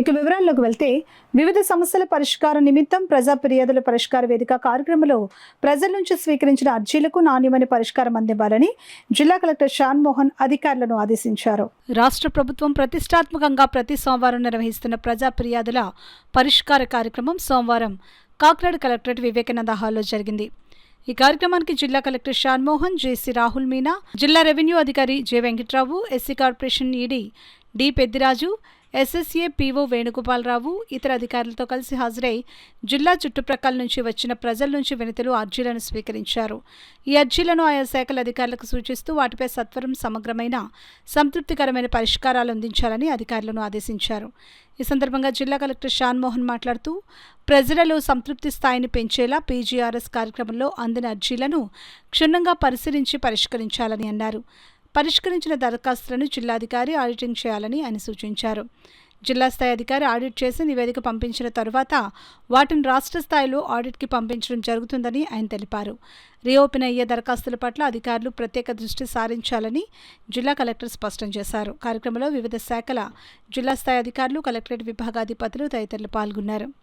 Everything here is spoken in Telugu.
ఇక వివరాల్లోకి వెళ్తే వివిధ సమస్యల పరిష్కారం నిమిత్తం ప్రజా ఫిర్యాదుల పరిష్కార వేదిక కార్యక్రమంలో ప్రజల నుంచి స్వీకరించిన అర్జీలకు నాణ్యమైన పరిష్కారం అందివ్వాలని జిల్లా కలెక్టర్ షాన్ మోహన్ అధికారులను ఆదేశించారు. రాష్ట్ర ప్రభుత్వం ప్రతిష్టాత్మకంగా ప్రతి సోమవారం నిర్వహిస్తున్న ప్రజా ఫిర్యాదుల పరిష్కార కార్యక్రమం సోమవారం కాకినాడ కలెక్టరేట్ వివేకానంద హాల్లో జరిగింది. ఈ కార్యక్రమానికి జిల్లా కలెక్టర్ షాన్ మోహన్, జేసీ రాహుల్ మీనా, జిల్లా రెవెన్యూ అధికారి J Venkatrao, SC corporation ED D Peddiraju, SSA PO Venugopalarao ఇతర అధికారులతో కలిసి హాజరై జిల్లా చుట్టుప్రక్కల నుంచి వచ్చిన ప్రజల నుంచి వినతులు, అర్జీలను స్వీకరించారు. ఈ అర్జీలను ఆయా శాఖల అధికారులకు సూచిస్తూ వాటిపై సత్వరం సమగ్రమైన సంతృప్తికరమైన పరిష్కారాలు అందించాలని అధికారులను ఆదేశించారు. ఈ సందర్భంగా జిల్లా కలెక్టర్ షాన్ మోహన్ మాట్లాడుతూ ప్రజలలో సంతృప్తి స్థాయిని పెంచేలా పీజీఆర్ఎస్ కార్యక్రమంలో అందిన అర్జీలను క్షుణ్ణంగా పరిశీలించి పరిష్కరించాలని అన్నారు. పరిష్కరించిన దరఖాస్తులను జిల్లాధికారి ఆడిటింగ్ చేయాలని ఆయన సూచించారు. జిల్లా స్థాయి అధికారి ఆడిట్ చేసి నివేదిక పంపించిన తరువాత వాటిని రాష్ట్ర స్థాయిలో ఆడిట్కి పంపించడం జరుగుతుందని ఆయన తెలిపారు. రీఓపెన్ అయ్యే దరఖాస్తుల పట్ల అధికారులు ప్రత్యేక దృష్టి సారించాలని జిల్లా కలెక్టర్ స్పష్టం చేశారు. కార్యక్రమంలో వివిధ శాఖల జిల్లా స్థాయి అధికారులు, కలెక్టరేట్ విభాగాధిపతులు తదితరులు పాల్గొన్నారు.